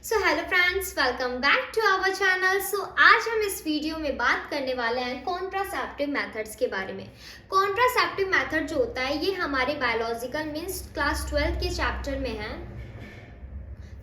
So hello friends, welcome back to our channel. So आज हम इस वीडियो में बात करने वाले हैं कॉन्ट्रासेप्टिव मेथड्स के बारे में। कॉन्ट्रासेप्टिव मेथड जो होता है ये हमारे बायोलॉजिकल मीन्स क्लास 12 के चैप्टर में है।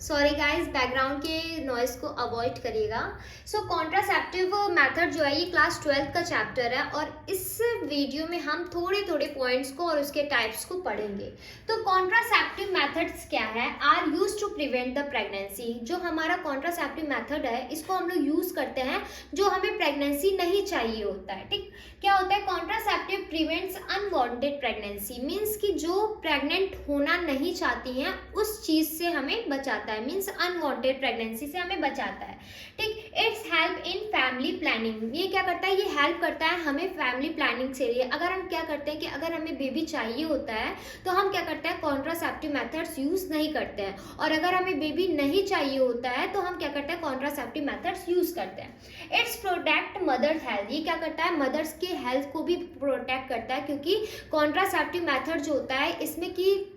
सॉरी गाइस, बैकग्राउंड के नॉइस को अवॉइड करिएगा। सो कॉन्ट्रासेप्टिव मेथड जो है ये क्लास 12 का चैप्टर है और इस वीडियो में हम थोड़े थोड़े पॉइंट्स को और उसके टाइप्स को पढ़ेंगे। तो कॉन्ट्रासेप्टिव मेथड्स क्या है? Are use to prevent the pregnancy. जो हमारा कॉन्ट्रासेप्टिव मेथड है इसको हम लोग यूज करते हैं जो हमें प्रेगनेंसी नहीं चाहिए होता है। ठीक, क्या होता है? Contraceptive prevents unwanted pregnancy, means कि जो प्रेग्नेंट होना नहीं चाहती हैं उस चीज से हमें बचाता है, मीन्स अनवांटेड प्रेगनेंसी से हमें बचाता है। ठीक, it's help in family planning. ये क्या करता है? ये हेल्प करता है हमें फैमिली प्लानिंग से लिए। अगर हम क्या करते हैं कि अगर हमें बेबी चाहिए होता है तो हम क्या करते हैं? कॉन्ट्रासेप्टिव मेथड्स यूज नहीं करते हैं, और अगर हमें बेबी नहीं चाहिए होता है तो हम क्या करते हैं? कॉन्ट्रासेप्टिव मेथड्स यूज करते हैं। It's protect mothers health. ये क्या करता है? मदर्स के हेल्थ को भी प्रोटेक्ट करता है, क्योंकि कॉन्ट्रासेप्टिव मेथड जो होता है इसमें कि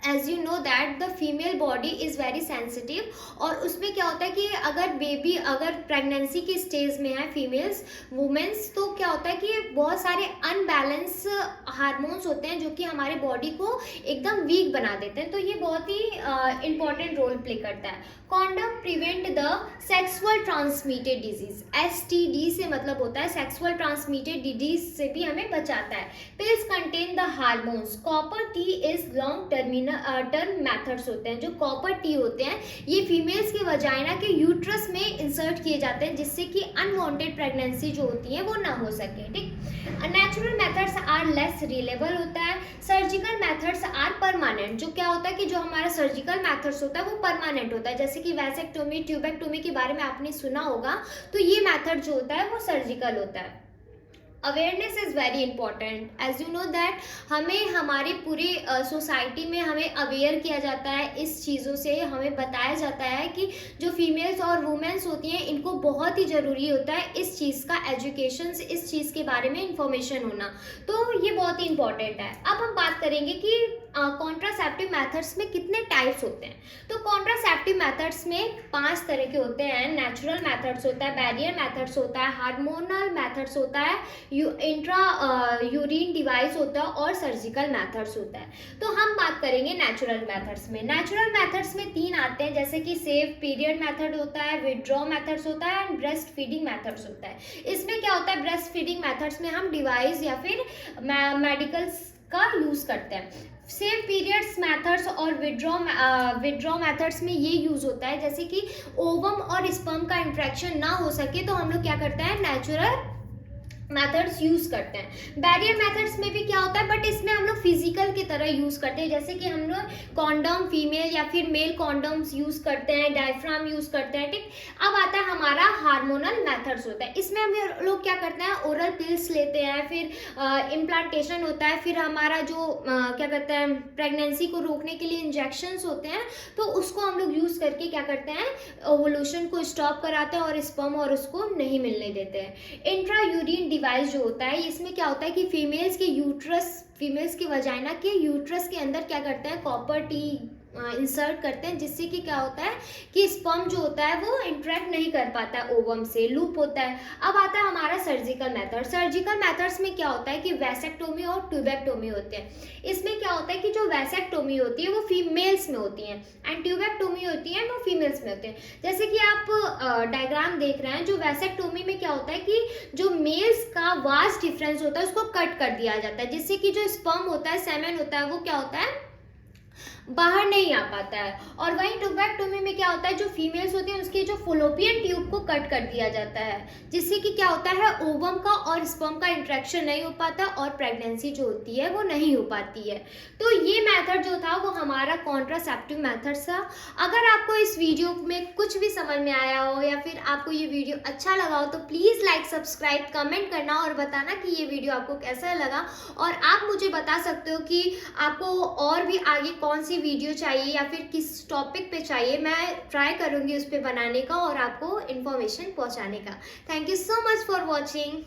as you know that the female body is very sensitive, और उसमें क्या होता है कि अगर बेबी अगर प्रेगनेंसी की स्टेज में है फीमेल्स वुमेन्स, तो क्या होता है कि बहुत सारे अनबैलेंस हार्मोन्स होते हैं जो कि हमारे बॉडी को एकदम वीक बना देते हैं। तो ये बहुत ही इंपॉर्टेंट रोल प्ले करता है। Condom prevent the sexual transmitted disease. STD से मतलब होता है सेक्सुअल ट्रांसमिटेड डिजीज से भी हमें बचाता है। Pills contain the hormones. Copper T is long term methods होते हैं। जो कॉपर टी होते हैं ये फीमेल्स के वजाइना के यूट्रस में इंसर्ट किए जाते हैं, जिससे कि अनवांटेड प्रेगनेंसी जो होती है वो ना हो सके। ठीक, natural methods are less reliable होता है। Surgical methods are permanent. जो क्या होता है कि जो हमारा सर्जिकल मेथड्स होता है वो परमानेंट होता है, जैसे कि वैसेक्टोमी, ट्यूबेक्टोमी के बारे में आपने सुना होगा, तो ये मेथड जो होता है वो सर्जिकल होता है। Awareness is very important. As you know that हमें हमारे पूरे सोसाइटी में हमें अवेयर किया जाता है, इस चीज़ों से हमें बताया जाता है कि जो फीमेल्स और वुमेन्स होती हैं इनको बहुत ही ज़रूरी होता है इस चीज़ का एजुकेशन, इस चीज़ के बारे में इंफॉर्मेशन होना। तो ये बहुत ही इंपॉर्टेंट है। अब हम बात करेंगे कि कॉन्ट्रासेप्टिव मेथड्स में कितने टाइप्स होते हैं। तो कॉन्ट्रासेप्टिव मेथड्स में 5 तरह के होते हैं। नेचुरल मेथड्स होता है, बैरियर मेथड्स होता है, हार्मोनल मेथड्स होता है, इंट्रा यूरिन डिवाइस होता है और सर्जिकल मेथड्स होता है। तो हम बात करेंगे नेचुरल मेथड्स में। नेचुरल मेथड्स में 3 आते हैं, जैसे कि सेफ पीरियड मेथड होता है, विथड्रॉ मेथड्स होता है एंड ब्रेस्ट फीडिंग मेथड्स होता है। इसमें क्या होता है? ब्रेस्ट फीडिंग मेथड्स में हम डिवाइस या फिर मेडिकल्स का यूज करते हैं। सेफ पीरियड्स मेथड्स और विड्रॉ मेथड्स में ये यूज होता है जैसे कि ओवम और स्पर्म का इंट्रैक्शन ना हो सके तो हम लोग क्या करते हैं? नेचुरल मेथड्स यूज करते हैं। बैरियर मेथड्स में भी क्या होता है, बट इसमें हम लोग फिजिकल की तरह यूज करते हैं, जैसे कि हम लोग कॉन्डम फीमेल या फिर मेल कॉन्डम्स यूज करते हैं, डायफ्राम यूज करते हैं। ठीक, अब आता है हमारा हार्मोनल मेथड्स होता है। इसमें हम लोग क्या करते हैं? ओरल पिल्स लेते हैं, फिर इम्प्लांटेशन होता है, फिर हमारा जो क्या कहते हैं प्रेगनेंसी को रोकने के लिए इंजेक्शंस होते हैं, तो उसको हम लोग यूज करके क्या करते हैं? ओवुलेशन को स्टॉप कराते हैं और स्पर्म और उसको नहीं मिलने देते हैं। इंट्रा यूरिन डिवाइस जो होता है इसमें क्या होता है कि फीमेल्स के वजाइना के यूट्रस के अंदर क्या करते हैं? कॉपर टी इंसर्ट करते हैं, जिससे कि क्या होता है कि स्पर्म जो होता है वो इंटरेक्ट नहीं कर पाता है ओवम से, लूप होता है। अब आता है हमारा सर्जिकल मेथड। सर्जिकल मेथड्स में क्या होता है कि वैसेक्टोमी और ट्यूबेक्टोमी होते हैं। इसमें क्या होता है कि जो वैसेक्टोमी होती है वो फीमेल्स में होती है एंड ट्यूबेक्टोमी होती है वो फीमेल्स में होते हैं। जैसे कि आप डायग्राम देख रहे हैं, जो वैसेक्टोमी में क्या होता है कि जो मेल्स का वास्ट डिफरेंस होता है उसको कट कर दिया जाता है, जिससे कि जो स्पर्म होता है, सेमेन होता है, वो क्या होता है? बाहर नहीं आ पाता है। और वहीं ट्यूबेक्टोमी में क्या होता है? जो फीमेल्स होती हैं उसके जो फॉलोपियन ट्यूब को कट कर दिया जाता है, जिससे कि क्या होता है? ओवम का और स्पर्म का इंट्रैक्शन नहीं हो पाता और प्रेगनेंसी जो होती है वो नहीं हो पाती है। तो ये मेथड जो था वो हमारा कॉन्ट्रासेप्टिव मेथड था। अगर आपको इस वीडियो में कुछ भी समझ में आया हो या फिर आपको ये वीडियो अच्छा लगा हो तो प्लीज़ लाइक, सब्सक्राइब, कमेंट करना और बताना कि ये वीडियो आपको कैसा लगा। और आप मुझे बता सकते हो कि आपको और भी आगे कौन सी वीडियो चाहिए या फिर किस टॉपिक पे चाहिए। मैं ट्राई करूंगी उस पर बनाने का और आपको इन्फॉर्मेशन पहुंचाने का। Thank you so much for watching.